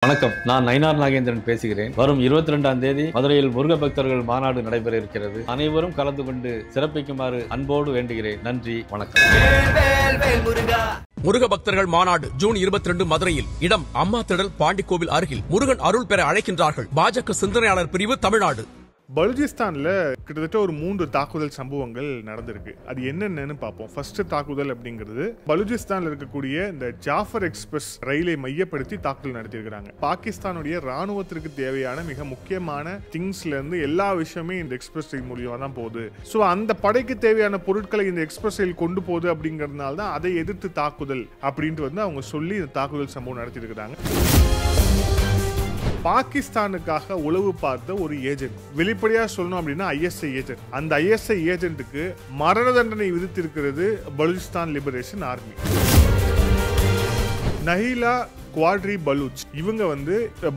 வணக்கம், நான் நயினார் நாகேந்திரன் பேசுகிறேன். வரும் 22ஆம் தேதி மதுரையில் முருக பக்தர்கள் மாநாடு நடைபெற இருக்கிறது. அனைவரும் கலந்து கொண்டு சிறப்பிக்குமாறு அன்போடு வேண்டுகிறேன். நன்றி, வணக்கம். முருக பக்தர்கள் மாநாடு ஜூன் 22 மதுரையில். இடம் அம்மா திடல், பாண்டிக்கோவில் அருகில். முருகன் அருள் பெற அழைக்கின்றார்கள். பாஜக சிந்தனையாளர் பிரிவு, தமிழ்நாடு. பலுச்சிஸ்தான்ல கிட்டத்தட்ட ஒரு 3 தாக்குதல் சம்பவங்கள் நடந்திருக்கு. அது என்னென்னு பார்ப்போம். ஃபர்ஸ்ட் தாக்குதல் அப்படிங்கிறது பலுச்சிஸ்தான்ல இருக்கக்கூடிய இந்த ஜாஃபர் எக்ஸ்பிரஸ் ரயிலை மையப்படுத்தி தாக்குதல் நடத்தியிருக்கிறாங்க. பாகிஸ்தானுடைய ராணுவத்திற்கு தேவையான மிக முக்கியமான திங்ஸ்ல இருந்து எல்லா விஷயமே இந்த எக்ஸ்பிரஸ் ரயில் மூலியமா தான் போகுது. ஸோ அந்த படைக்கு தேவையான பொருட்களை இந்த எக்ஸ்பிரஸ் ரயில் கொண்டு போகுது அப்படிங்கிறதுனால தான் அதை எதிர்த்து தாக்குதல் அப்படின்ட்டு அவங்க சொல்லி இந்த தாக்குதல் சம்பவம் நடத்தியிருக்கிறாங்க. பாகிஸ்தானுக்காக உளவு பார்த்த ஒரு ஏஜென்ட், வெளிப்படையா சொல்லணும் அப்படின்னா ஐஎஸ்ஐ ஏஜென்ட். அந்த ஐஎஸ்ஐ ஏஜென்ட்டுக்கு மரண தண்டனை விதித்திருக்கிறது பலுச்சிஸ்தான் லிபரேஷன் ஆர்மி. நஹீலா குவாட்ரி பலூச் இவங்க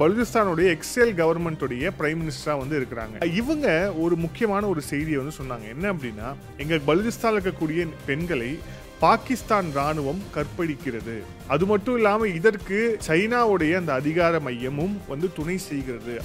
பலுச்சிஸ்தானுடைய எக்ஸல் கவர்மெண்ட்டுடைய பிரைம் மினிஸ்டரா இருக்கிறாங்க. இவங்க ஒரு முக்கியமான ஒரு செய்தியை சொன்னாங்க. என்ன அப்படின்னா, எங்க பலுச்சிஸ்தான்ல இருக்கக்கூடிய பெண்களை பாகிஸ்தான் ராணுவம் கற்பழிக்கிறது. அது மட்டும் இல்லாம இதற்கு சைனாவுடைய அந்த அதிகார மையமும் துணை செய்கிறது.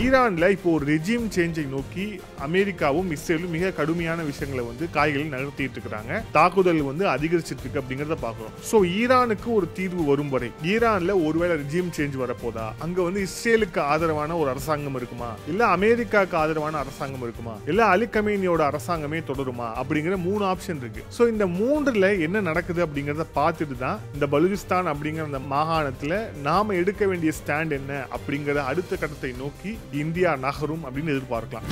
ஈரான்ல இப்போ ஒரு ரெஜிம் சேஞ்சை நோக்கி அமெரிக்காவும் இஸ்ரேலும் மிக கடுமையான விஷயங்களை காய்களை நகர்த்திட்டு இருக்காங்க. தாக்குதல் அதிகரிச்சிட்டு இருக்கு அப்படிங்கறத பாக்குறோம். சோ ஈரானுக்கு ஒரு தீர்வு வரும் வரை, ஈரான்ல ஒருவேளை ரெஜிம் சேஞ்ச் வரப்போதா, அங்க இஸ்ரேலுக்கு ஆதரவான ஒரு அரசாங்கம் இருக்குமா, இல்ல அமெரிக்காவுக்கு ஆதரவான அரசாங்கம் இருக்குமா, இல்ல அலி கமேனியோட அரசாங்கமே தொடருமா அப்படிங்கிற 3 ஆப்ஷன் இருக்கு. சோ இந்த 3ல என்ன நடக்குது அப்படிங்கறத பார்த்துட்டு தான் இந்த பலுச்சிஸ்தான் அப்படிங்கிற அந்த மாகாணத்துல நாம எடுக்க வேண்டிய ஸ்டாண்ட் என்ன அப்படிங்கிற அடுத்த கட்டத்தை நோக்கி இந்தியா நகரும் அப்படின்னு எதிர்பார்க்கலாம்.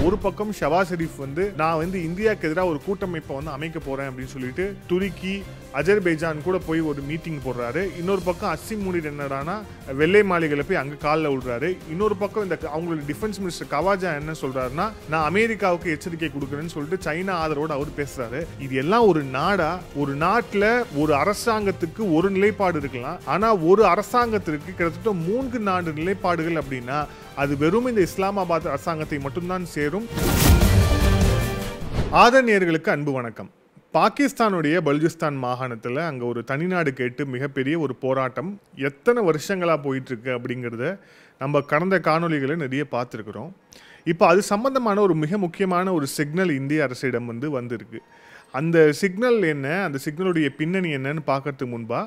ஒரு பக்கம் ஷவாஸ் ஷெரீப் நான் இந்தியாவுக்கு எதிராக ஒரு கூட்டமைப்பை அமைக்க போறேன் அப்படின்னு சொல்லிட்டு துருக்கி, அஜர்பைஜான் கூட போய் ஒரு மீட்டிங் போடுறாரு. இன்னொரு பக்கம் அசிம் முனீர் என்னடானா வெள்ளை மாளிகையில போய் அங்க காலில் விடுறாரு. இன்னொரு பக்கம் இந்த அவங்களோட டிஃபென்ஸ் மினிஸ்டர் கவாஜா என்ன சொல்றாருன்னா, நான் அமெரிக்காவுக்கு எச்சரிக்கை கொடுக்குறேன்னு சொல்லிட்டு சைனா ஆதரவோடு அவர் பேசுறாரு. இது எல்லாம் ஒரு நாடா? ஒரு நாட்டுல ஒரு அரசாங்கத்துக்கு ஒரு நிலைப்பாடு இருக்கலாம், ஆனா ஒரு அரசாங்கத்திற்கு கிட்டத்தட்ட 3 நிலைப்பாடுகள் அப்படின்னா அது வெறும் இந்த இஸ்லாமாபாத் அரசாங்கத்தை மட்டும்தான் சேரும். ஆதரணியர்களுக்கு அன்பு வணக்கம். பாகிஸ்தானுடைய பலுச்சிஸ்தான் மாகாணத்தில் அங்கே ஒரு தனிநாடு கேட்டு மிகப்பெரிய ஒரு போராட்டம் எத்தனை வருஷங்களாக போயிட்டு இருக்கு அப்படிங்கிறத நம்ம கடந்த காணொலிகளை நிறைய பார்த்துருக்குறோம். இப்போ அது சம்பந்தமான ஒரு மிக முக்கியமான ஒரு சிக்னல் இந்திய அரசிடம் வந்திருக்கு. அந்த சிக்னல் என்ன, அந்த சிக்னலுடைய பின்னணி என்னன்னு பார்க்கறதுக்கு முன்பா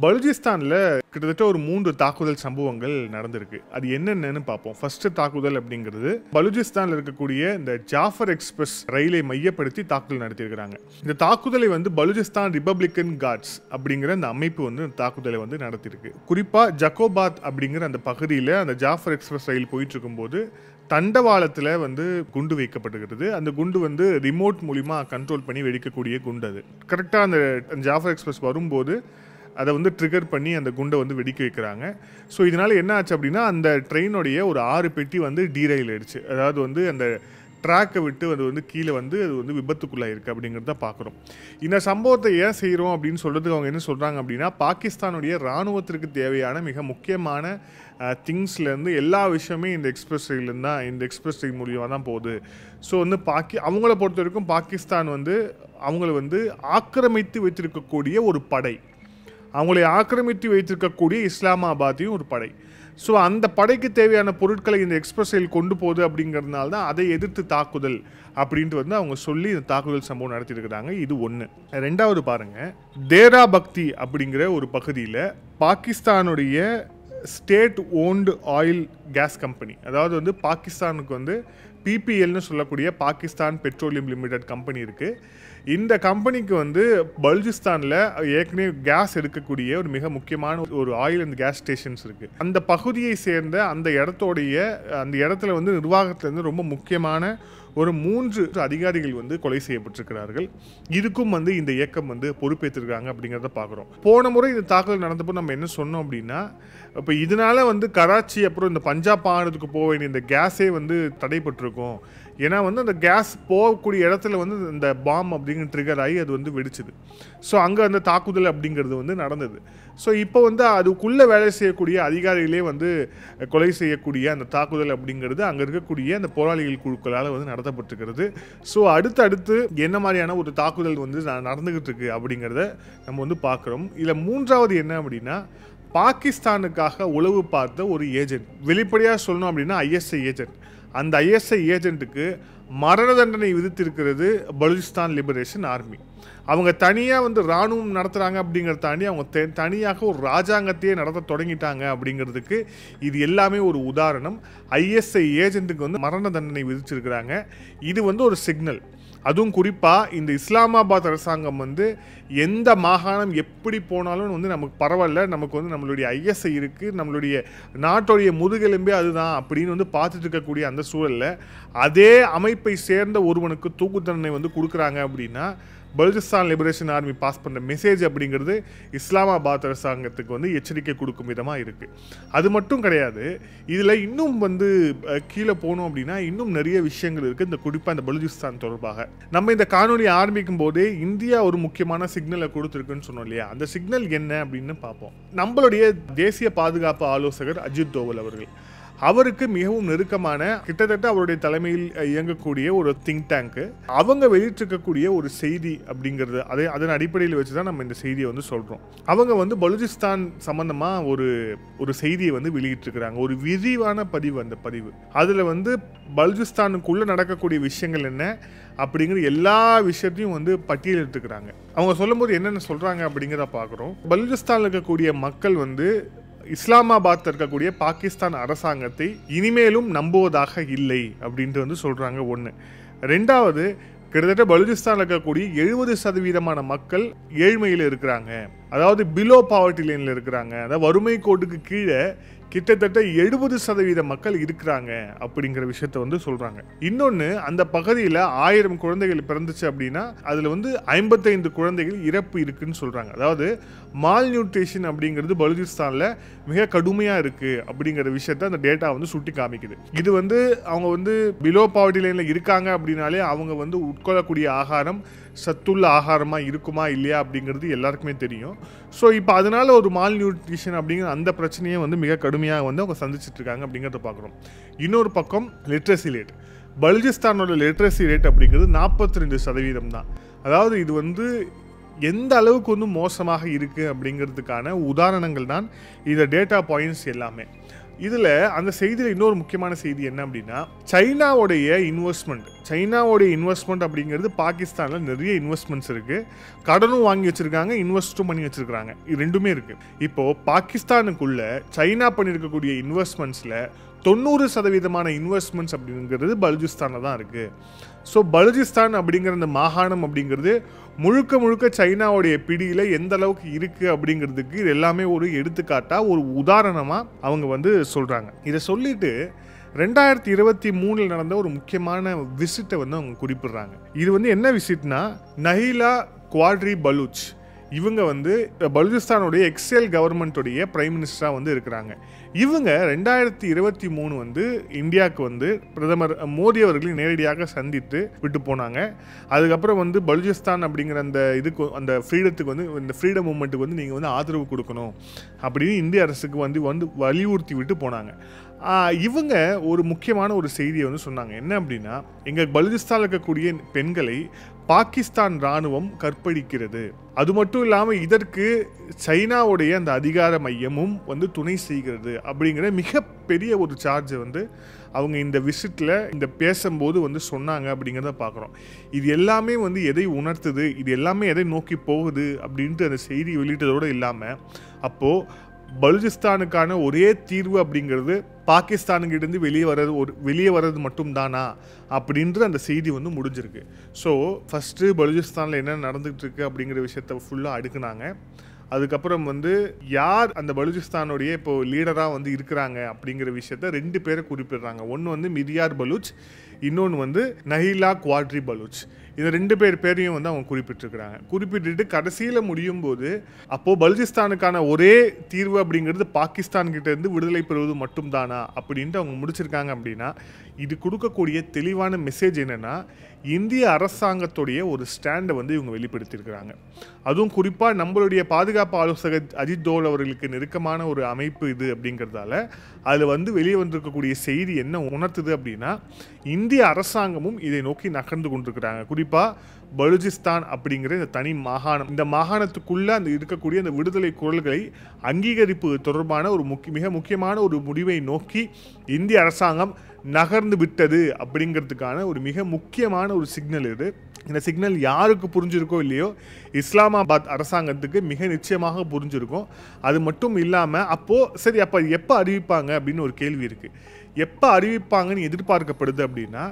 பலுச்சிஸ்தானில் கிட்டத்தட்ட ஒரு 3 தாக்குதல் சம்பவங்கள் நடந்திருக்கு. அது என்னென்னு பார்ப்போம். ஃபர்ஸ்ட் தாக்குதல் அப்படிங்கிறது பலுச்சிஸ்தானில் இருக்கக்கூடிய இந்த ஜாஃபர் எக்ஸ்பிரஸ் ரயிலை மையப்படுத்தி தாக்குதல் நடத்தியிருக்கிறாங்க. இந்த தாக்குதலை பலுச்சிஸ்தான் ரிபப்ளிகன் கார்ட்ஸ் அப்படிங்கிற அந்த அமைப்பு தாக்குதலை நடத்தியிருக்கு. குறிப்பாக ஜக்கோபாத் அப்படிங்கிற அந்த பகுதியில் அந்த ஜாஃபர் எக்ஸ்பிரஸ் ரயில் போயிட்டு இருக்கும்போது தண்டவாளத்தில் குண்டு வைக்கப்பட்டுகிறது. அந்த குண்டு ரிமோட் மூலிமா கண்ட்ரோல் பண்ணி வெடிக்கக்கூடிய குண்டு. அது கரெக்டாக அந்த ஜாஃபர் எக்ஸ்பிரஸ் வரும்போது அதை ட்ரிகர் பண்ணி அந்த குண்டை வெடிக்க வைக்கிறாங்க. ஸோ இதனால் என்ன ஆச்சு அப்படின்னா, அந்த ட்ரெயினுடைய ஒரு 6 பெட்டி டீரைல் ஆயிடுச்சு. அதாவது அந்த ட்ராக்கை விட்டு அது கீழே அது விபத்துக்குள்ளாயிருக்கு அப்படிங்கிறத பார்க்குறோம். இந்த சம்பவத்தை ஏன் செய்கிறோம் அப்படின்னு சொல்கிறதுக்கு அவங்க என்ன சொல்கிறாங்க அப்படின்னா, பாகிஸ்தானுடைய இராணுவத்திற்கு தேவையான மிக முக்கியமான திங்ஸ்லேருந்து எல்லா விஷயமே இந்த எக்ஸ்பிரஸ் ரயிலேருந்து தான், இந்த எக்ஸ்பிரஸ் ரயில் மூலியமாக தான் போகுது. ஸோ அவங்கள பொறுத்த வரைக்கும் பாகிஸ்தான் அவங்கள ஆக்கிரமித்து வைத்திருக்கக்கூடிய ஒரு படை, அவங்களை ஆக்கிரமித்து வைத்திருக்கக்கூடிய இஸ்லாமாபாத்தையும் ஒரு படை. ஸோ அந்த படைக்கு தேவையான பொருட்களை இந்த எக்ஸ்பிரஸ் ரயில் கொண்டு போகுது அப்படிங்கிறதுனால தான் அதை எதிர்த்து தாக்குதல் அப்படின்ட்டு அவங்க சொல்லி இந்த தாக்குதல் சம்பவம் நடத்தியிருக்கிறாங்க. இது ஒன்று. ரெண்டாவது பாருங்க, தேரா பக்தி அப்படிங்கிற ஒரு பகுதியில் பாகிஸ்தானுடைய state owned oil case company, அதாவது பாகிஸ்தானுக்கு பிபிஎல்னு சொல்லக்கூடிய பாகிஸ்தான் பெட்ரோலியம் லிமிடெட் கம்பெனி இருக்குது. இந்த கம்பெனிக்கு பலுச்சிஸ்தானில் ஏற்கனவே கேஸ் எடுக்கக்கூடிய ஒரு மிக முக்கியமான ஒரு ஆயில் அண்ட் கேஸ் ஸ்டேஷன்ஸ் இருக்குது. அந்த பகுதியை சேர்ந்த அந்த இடத்துல நிர்வாகத்தில் ரொம்ப முக்கியமான ஒரு 3 அதிகாரிகள் கொலை செய்யப்பட்டிருக்கிறார்கள். இதுக்கும் இந்த இயக்கம் பொறுப்பேற்றிருக்காங்க அப்படிங்கிறத பார்க்குறோம். போன முறை இந்த தாக்குதல் நடந்தப்போ நம்ம என்ன சொன்னோம் அப்படின்னா, இப்போ இதனால கராச்சி அப்புறம் இந்த பஞ்சாப் மாநிலத்துக்கு போக வேண்டிய இந்த கேஸே தடைப்பட்டிருக்கும். ஏன்னா அந்த கேஸ் போகக்கூடிய இடத்துல இந்த பாம் அப்படின்னு ட்ரிகர் ஆகி அது வந்து வெடிச்சுது. ஸோ அங்கே அந்த தாக்குதல் அப்படிங்கிறது வந்து நடந்தது. ஸோ இப்போ வந்து அதுக்குள்ளே வேலை செய்யக்கூடிய அதிகாரிகளே வந்து கொலை செய்யக்கூடிய அந்த தாக்குதல் அப்படிங்கிறது அங்கே இருக்கக்கூடிய அந்த போராளிகள் குழுக்களால் வந்து நடத்தப்பட்டிருக்கிறது. ஸோ அடுத்து என்ன மாதிரியான ஒரு தாக்குதல் வந்து நடந்துகிட்டு இருக்கு அப்படிங்கிறத நம்ம வந்து பார்க்குறோம். இதில் மூன்றாவது என்ன அப்படின்னா, பாகிஸ்தானுக்காக உளவு பார்த்த ஒரு ஏஜென்ட், வெளிப்படையாக சொல்லணும் அப்படின்னா ஐஎஸ்ஐ ஏஜென்ட். அந்த ஐஎஸ்ஐ ஏஜென்ட்டுக்கு மரண தண்டனை விதித்திருக்கிறது பலுச்சிஸ்தான் லிபரேஷன் ஆர்மி. அவங்க தனியாக வந்து இராணுவம் நடத்துகிறாங்க அப்படிங்கிறத தாண்டி அவங்க தனியாக ஒரு ராஜாங்கத்தையே நடத்த தொடங்கிட்டாங்க அப்படிங்கிறதுக்கு இது எல்லாமே ஒரு உதாரணம். ஐஎஸ்ஐ ஏஜென்ட்டுக்கு வந்து மரண தண்டனை விதிச்சிருக்கிறாங்க. இது வந்து ஒரு சிக்னல். அதுவும் குறிப்பாக இந்த இஸ்லாமாபாத் அரசாங்கம் வந்து எந்த மாகாணம் எப்படி போனாலும் வந்து நமக்கு பரவாயில்ல, நமக்கு வந்து நம்மளுடைய ஐஎஸ்ஐ இருக்குது, நம்மளுடைய நாட்டுடைய முதுகெலும்பே அதுதான் அப்படின்னு வந்து பார்த்துட்டு இருக்கக்கூடிய அந்த சூழலில் அதே அமைப்பை சேர்ந்த ஒருவனுக்கு தூக்கு தண்டனை வந்து கொடுக்குறாங்க அப்படின்னா பலுச்சிஸ்தான் லிபரேஷன் ஆர்மி பாஸ் பண்ணுற மெசேஜ் அப்படிங்கிறது இஸ்லாமாபாத் அரசாங்கத்துக்கு வந்து எச்சரிக்கை கொடுக்கும் விதமாக இருக்குது. அது மட்டும் கிடையாது, இதில் இன்னும் வந்து கீழே போனோம் அப்படின்னா இன்னும் நிறைய விஷயங்கள் இருக்குது. இந்த குறிப்பாக இந்த பலுச்சிஸ்தான் தொடர்பாக நம்ம இந்த காணொலி ஆரம்பிக்கும் போதே இந்தியா ஒரு முக்கியமான சிக்னலை கொடுத்துருக்குன்னு சொன்னோம் இல்லையா? அந்த சிக்னல் என்ன அப்படின்னு பார்ப்போம். நம்மளுடைய தேசிய பாதுகாப்பு ஆலோசகர் அஜித் தோவல் அவர்கள், அவருக்கு மிகவும் நெருக்கமான, கிட்டத்தட்ட அவருடைய தலைமையில் இயங்கக்கூடிய ஒரு திங்க் டேங்க்கு அவங்க வெளியிட்டிருக்கக்கூடிய ஒரு செய்தி அப்படிங்கிறது, அதன் அடிப்படையில் வச்சு தான் நம்ம இந்த செய்தியை வந்து சொல்கிறோம். அவங்க வந்து பலுச்சிஸ்தான் சம்பந்தமாக ஒரு செய்தியை வந்து வெளியிட்டிருக்கிறாங்க, ஒரு விரிவான பதிவு. அந்த பதிவு அதில் வந்து பலுச்சிஸ்தானுக்குள்ளே நடக்கக்கூடிய விஷயங்கள் என்ன அப்படிங்கிற எல்லா விஷயத்தையும் வந்து பட்டியலிட்டுருக்கிறாங்க. அவங்க சொல்லும்போது என்னென்ன சொல்கிறாங்க அப்படிங்கிறத பார்க்குறோம். பலுச்சிஸ்தானில் இருக்கக்கூடிய மக்கள் வந்து இஸ்லாமாபாத் இருக்கக்கூடிய பாகிஸ்தான் அரசாங்கத்தை இனிமேலும் நம்புவதாக இல்லை அப்படின்ட்டு வந்து சொல்கிறாங்க. ஒன்று. ரெண்டாவது, கிட்டத்தட்ட பலுச்சிஸ்தானில் இருக்கக்கூடிய 70% மக்கள் ஏழ்மையில் இருக்கிறாங்க, அதாவது பிலோ பாவர்ட்டி லைனில் இருக்கிறாங்க, அதாவது வறுமை கோட்டுக்கு கீழே கிட்டத்தட்ட 70% மக்கள் இருக்கிறாங்க அப்படிங்கிற விஷயத்த வந்து சொல்றாங்க. இன்னொன்று, அந்த பகுதியில் 1000 குழந்தைகள் பிறந்துச்சு அப்படின்னா அதில் வந்து 55 குழந்தைகள் இறப்பு இருக்குன்னு சொல்றாங்க. அதாவது மால் நியூட்ரிஷன் அப்படிங்கிறது பலுச்சிஸ்தானில் மிக கடுமையாக இருக்கு அப்படிங்கிற விஷயத்த அந்த டேட்டா வந்து சுட்டி காமிக்குது. இது வந்து அவங்க வந்து பிலோ பாவர்ட்டி லைனில் இருக்காங்க அப்படின்னாலே அவங்க வந்து உட்கொள்ளக்கூடிய ஆகாரம் சத்துள்ள ஆகாரமாக இருக்குமா இல்லையா அப்படிங்கிறது எல்லாருக்குமே தெரியும். ஸோ இப்போ அதனால ஒரு மால் நியூட்ரிஷன் அப்படிங்கிற அந்த பிரச்சனையை வந்து மிக கடுமையாக வந்து அவங்க சந்திச்சுட்டு இருக்காங்க அப்படிங்கிறத பார்க்குறோம். இன்னொரு பக்கம் லிட்ரஸி ரேட், பலுச்சிஸ்தானோட லிட்ரஸி ரேட் அப்படிங்கிறது 42% தான். அதாவது இது வந்து எந்த அளவுக்கு வந்து மோசமாக இருக்குது அப்படிங்கிறதுக்கான உதாரணங்கள் தான் இந்த டேட்டா பாயிண்ட்ஸ் எல்லாமே. இதில் அந்த செய்தியில் இன்னொரு முக்கியமான செய்தி என்ன அப்படின்னா, சைனாவுடைய இன்வெஸ்ட்மெண்ட் அப்படிங்கிறது பாகிஸ்தானில் நிறைய இன்வெஸ்ட்மெண்ட்ஸ் இருக்குது, கடனும் வாங்கி வச்சுருக்காங்க, இன்வெஸ்ட்டும் பண்ணி வச்சுருக்காங்க, இது ரெண்டுமே இருக்குது. இப்போது பாகிஸ்தானுக்குள்ளே சைனா பண்ணியிருக்கக்கூடிய இன்வெஸ்ட்மெண்ட்ஸில் 90% இன்வெஸ்ட்மெண்ட்ஸ் அப்படிங்கிறது பலுச்சிஸ்தானில் தான் இருக்குது. ஸோ பலுச்சிஸ்தான் அப்படிங்கிற அந்த மாகாணம் அப்படிங்கிறது முழுக்க சைனாவுடைய பிடியில் எந்த அளவுக்கு இருக்குது அப்படிங்கிறதுக்கு இது எல்லாமே ஒரு எடுத்துக்காட்டாக, ஒரு உதாரணமாக அவங்க வந்து சொல்கிறாங்க. இதை சொல்லிட்டு 2023 நடந்த ஒரு முக்கியமான விசிட்டை வந்து அவங்க குறிப்பிடுறாங்க. இது வந்து என்ன விசிட்னா, நஹிலா குவாட்ரி பலூச், இவங்க வந்து பலுச்சிஸ்தானுடைய எக்ஸல் கவர்மெண்ட்டுடைய பிரைம் மினிஸ்டராக வந்து இருக்கிறாங்க. இவங்க 2023 வந்து இந்தியாவுக்கு வந்து பிரதமர் மோடி அவர்களை நேரடியாக சந்தித்து விட்டு போனாங்க. அதுக்கப்புறம் வந்து பலுச்சிஸ்தான் அப்படிங்கிற அந்த இதுக்கு, அந்த ஃப்ரீடத்துக்கு வந்து, இந்த ஃப்ரீடம் மூமெண்ட்டுக்கு வந்து நீங்கள் வந்து ஆதரவு கொடுக்கணும் அப்படின்னு இந்திய அரசுக்கு வந்து வலியுறுத்தி விட்டு போனாங்க. இவங்க ஒரு முக்கியமான ஒரு செய்தியை வந்து சொன்னாங்க. என்ன அப்படின்னா, எங்கள் பலுச்சிஸ்தானில் இருக்கக்கூடிய பெண்களை பாகிஸ்தான் இராணுவம் கற்பழிக்கிறது, அது மட்டும் இல்லாமல் இதற்கு சைனாவுடைய அந்த அதிகார மையமும் வந்து துணை செய்கிறது அப்படிங்கிற மிகப்பெரிய ஒரு சார்ஜை வந்து அவங்க இந்த விசிட்டில் இந்த பேசும்போது வந்து சொன்னாங்க அப்படிங்கிறத பார்க்குறோம். இது எல்லாமே வந்து எதை உணர்த்துது, இது எல்லாமே எதை நோக்கி போகுது அப்படின்ட்டு அந்த செய்தி வெளியிட்டதோடு இல்லாமல், அப்போது பலுச்சிஸ்தானுக்கான ஒரே தீர்வு அப்படிங்கிறது பாகிஸ்தானுக்கிட்டேருந்து வெளியே வர்றது மட்டும்தானா அப்படின்ற அந்த செய்தி வந்து முடிஞ்சிருக்கு. ஸோ ஃபஸ்ட்டு பலுச்சிஸ்தானில் என்ன நடந்துகிட்டு இருக்கு அப்படிங்கிற விஷயத்த ஃபுல்லாக அடுக்குனாங்க. அதுக்கப்புறம் வந்து யார் அந்த பலுச்சிஸ்தானுடைய இப்போ லீடராக வந்து இருக்கிறாங்க அப்படிங்கிற விஷயத்த 2 பேரை குறிப்பிடுறாங்க. ஒன்று வந்து மிதியார் பலூச், இன்னொன்று வந்து நஹிலா குவாட்ரி பலூச். இந்த 2 பேரையும் வந்து அவங்க குறிப்பிட்டிருக்கிறாங்க. குறிப்பிட்டு கடைசியில் முடியும் போது, அப்போது பலுச்சிஸ்தானுக்கான ஒரே தீர்வு அப்படிங்கிறது பாகிஸ்தான் கிட்டேருந்து விடுதலை பெறுவது மட்டும்தானா அப்படின்ட்டு அவங்க முடிச்சிருக்காங்க. அப்படின்னா இது கொடுக்கக்கூடிய தெளிவான மெசேஜ் என்னென்னா, இந்திய அரசாங்கத்துடைய ஒரு ஸ்டாண்டை வந்து இவங்க வெளிப்படுத்தியிருக்கிறாங்க. அதுவும் குறிப்பாக நம்மளுடைய பாதுகாப்பு ஆலோசகர் அஜித் தோவல் அவர்களுக்கு நெருக்கமான ஒரு அமைப்பு இது அப்படிங்கிறதால அதில் வந்து வெளியே வந்திருக்கக்கூடிய செய்தி என்ன உணர்த்துது அப்படின்னா, இந்திய அரசாங்கமும் இதை நோக்கி நகர்ந்து கொண்டிருக்கிறாங்க. குறிப்பாக பலுச்சிஸ்தான் அப்படிங்கிற இந்த தனி மாகாணம், இந்த மாகாணத்துக்குள்ளே அந்த இருக்கக்கூடிய அந்த விடுதலை குரல்களை அங்கீகரிப்பு தொடர்பான ஒரு மிக முக்கியமான ஒரு முடிவை நோக்கி இந்திய அரசாங்கம் நகர்ந்து விட்டது அப்படிங்கிறதுக்கான ஒரு மிக முக்கியமான ஒரு சிக்னல் இது. இந்த சிக்னல் யாருக்கு புரிஞ்சிருக்கோ இல்லையோ, இஸ்லாமாபாத் அரசாங்கத்துக்கு மிக நிச்சயமாக புரிஞ்சிருக்கும். அது மட்டும் இல்லாமல் அப்போது சரி, அப்போ எப்போ அறிவிப்பாங்க அப்படின்னு ஒரு கேள்வி இருக்குது. எப்போ அறிவிப்பாங்கன்னு எதிர்பார்க்கப்படுது அப்படின்னா,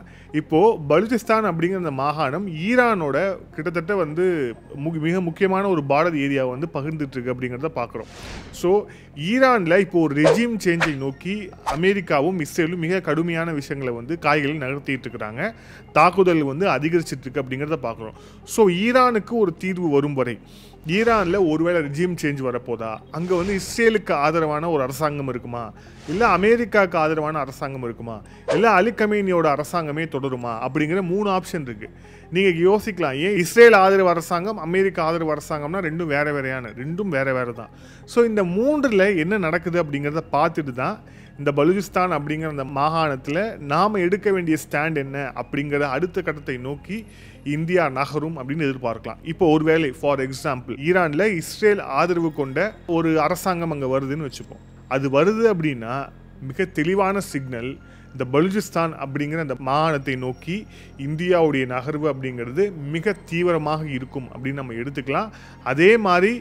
இப்போது பலுச்சிஸ்தான் அப்படிங்கிற அந்த மாகாணம் ஈரானோட கிட்டத்தட்ட வந்து மிக முக்கியமான ஒரு பார்டர் ஏரியாவை வந்து பகிர்ந்துட்டுருக்கு அப்படிங்கிறத பார்க்குறோம். ஸோ ஈரானில் இப்போது ஒரு ரெஜிம் சேஞ்சை நோக்கி அமெரிக்காவும் இஸ்ரேலும் மிக கடுமையான விஷயங்களை வந்து காய்களை நகர்த்திட்டு இருக்கிறாங்க. தாக்குதல் வந்து அதிகரிச்சிட்ருக்கு அப்படிங்கிறத பார்க்குறோம். ஸோ ஈரானுக்கு ஒரு தீர்வு வரும் வரை, ஈரானில் ஒருவேளை ரெஜிம் சேஞ்ச் வரப்போதா, அங்கே வந்து இஸ்ரேலுக்கு ஆதரவான ஒரு அரசாங்கம் இருக்குமா, இல்லை அமெரிக்காவுக்கு ஆதரவான அரசாங்கம் இருக்குமா, இல்லை அலி கமேனியோட அரசாங்கமே தொடருமா அப்படிங்கிற 3 ஆப்ஷன் இருக்குது. நீங்கள் யோசிக்கலாம், ஏன் இஸ்ரேல் ஆதரவு அரசாங்கம் அமெரிக்கா ஆதரவு அரசாங்கம்னா ரெண்டும் வேறு வேறு தான். ஸோ இந்த 3ல் என்ன நடக்குது அப்படிங்கிறத பார்த்துட்டு தான் இந்த பலுச்சிஸ்தான் அப்படிங்கிற அந்த மாகாணத்தில் நாம் எடுக்க வேண்டிய ஸ்டாண்ட் என்ன அப்படிங்கிற அடுத்த கட்டத்தை நோக்கி இந்தியா நகரும் அப்படின்னு எதிர்பார்க்கலாம். இப்போ ஒருவேளை ஃபார் எக்ஸாம்பிள் ஈரானில் இஸ்ரேல் ஆதரவு கொண்ட ஒரு அரசாங்கம் அங்கே வருதுன்னு வச்சுப்போம். அது வருது அப்படின்னா மிக தெளிவான சிக்னல், இந்த பலுச்சிஸ்தான் அப்படிங்கிற அந்த மாகாணத்தை நோக்கி இந்தியாவுடைய நகர்வு அப்படிங்கிறது மிக தீவிரமாக இருக்கும் அப்படின்னு நம்ம எடுத்துக்கலாம். அதே மாதிரி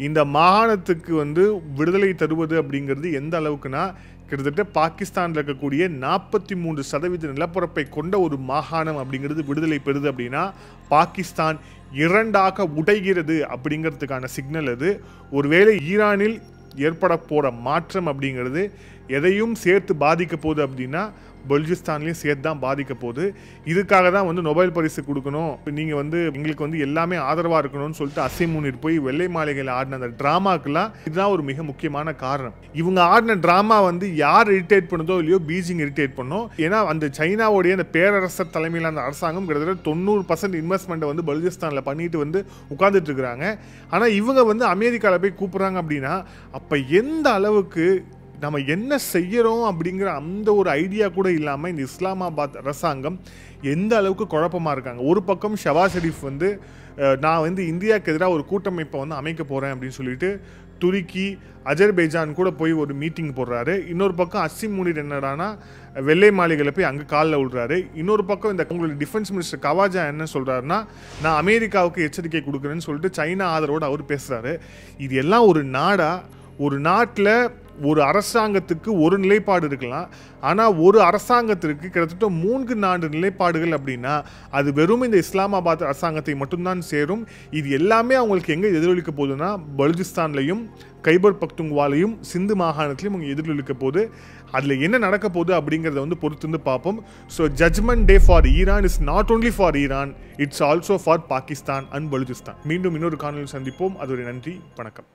இந்த மாகாணத்துக்கு வந்து விடுதலை தருவது அப்படிங்கிறது எந்த அளவுக்குனா, கிட்டத்தட்ட பாகிஸ்தானில் இருக்கக்கூடிய 43% நிலப்பரப்பை கொண்ட ஒரு மாகாணம் அப்படிங்கிறது விடுதலை பெறுது அப்படின்னா பாகிஸ்தான் 2ஆக உடைகிறது அப்படிங்கிறதுக்கான சிக்னல் அது. ஒருவேளை ஈரானில் ஏற்பட போகிற மாற்றம் அப்படிங்கிறது எதையும் சேர்த்து பாதிக்க போகுது அப்படின்னா பலுச்சிஸ்தான்லேயும் சேர்த்து தான் பாதிக்க போகுது. இதுக்காக தான் வந்து நோபல் பரிசு கொடுக்கணும், நீங்கள் வந்து எங்களுக்கு வந்து எல்லாமே ஆதரவாக இருக்கணும்னு சொல்லிட்டு அசீம் முனீர் போய் வெள்ளை மாளிகையில் ஆடின அந்த ட்ராமாக்கெல்லாம் இதுதான் ஒரு மிக முக்கியமான காரணம். இவங்க ஆடின ட்ராமா வந்து யார் இரிட்டேட் பண்ணுதோ இல்லையோ பீஜிங் இரிட்டேட் பண்ணும். ஏன்னா அந்த சைனாவுடைய அந்த பேரரசர் தலைமையில் அந்த அரசாங்கம் கிட்டத்தட்ட 90% இன்வெஸ்ட்மெண்ட்டை வந்து பலுச்சிஸ்தானில் பண்ணிட்டு வந்து உட்காந்துட்டு இருக்கிறாங்க. ஆனால் இவங்க வந்து அமெரிக்காவில் போய் கூப்பிட்றாங்க அப்படின்னா அப்போ எந்த அளவுக்கு நம்ம என்ன செய்கிறோம் அப்படிங்கிற அந்த ஒரு ஐடியா கூட இல்லாமல் இந்த இஸ்லாமாபாத் அரசாங்கம் எந்த அளவுக்கு குழப்பமாக இருக்காங்க. ஒரு பக்கம் ஷவாஸ் ஷெரீஃப் வந்து நான் வந்து இந்தியாவுக்கு எதிராக ஒரு கூட்டமைப்பை வந்து அமைக்க போகிறேன் அப்படின்னு சொல்லிட்டு துருக்கி அஜர்பைஜான் கூட போய் ஒரு மீட்டிங் போடுறாரு. இன்னொரு பக்கம் அசீம் முனீர் என்னடானா வெள்ளை மாளிகையில் போய் அங்கே காலில் விடுறாரு. இன்னொரு பக்கம் இந்த உங்களுடைய டிஃபென்ஸ் மினிஸ்டர் கவாஜா என்ன சொல்கிறாருன்னா, நான் அமெரிக்காவுக்கு எச்சரிக்கை கொடுக்குறேன்னு சொல்லிட்டு சைனா ஆதரவோடு அவர் பேசுகிறாரு. இது எல்லாம் ஒரு நாடா? ஒரு நாட்டில் ஒரு அரசாங்கத்துக்கு ஒரு நிலைப்பாடு இருக்கலாம், ஆனால் ஒரு அரசாங்கத்திற்கு கிட்டத்தட்ட 3-4 நிலைப்பாடுகள் அப்படின்னா அது வெறும் இந்த இஸ்லாமாபாத் அரசாங்கத்தை மட்டும்தான் சேரும். இது எல்லாமே அவங்களுக்கு எங்கே எதிரொலிக்க போகுதுன்னா பலுச்சிஸ்தான்லையும் கைபர் பக்துங்வாலையும் சிந்து மாகாணத்திலையும் அவங்க எதிரொலிக்க போகுது. அதில் என்ன நடக்க போகுது அப்படிங்கிறத வந்து பொறுத்து பார்ப்போம். So judgment day for Iran is not only for Iran, it's also for Pakistan and Balochistan. மீண்டும் இன்னொரு காணொலியில் சந்திப்போம். அதுவரை நன்றி, வணக்கம்.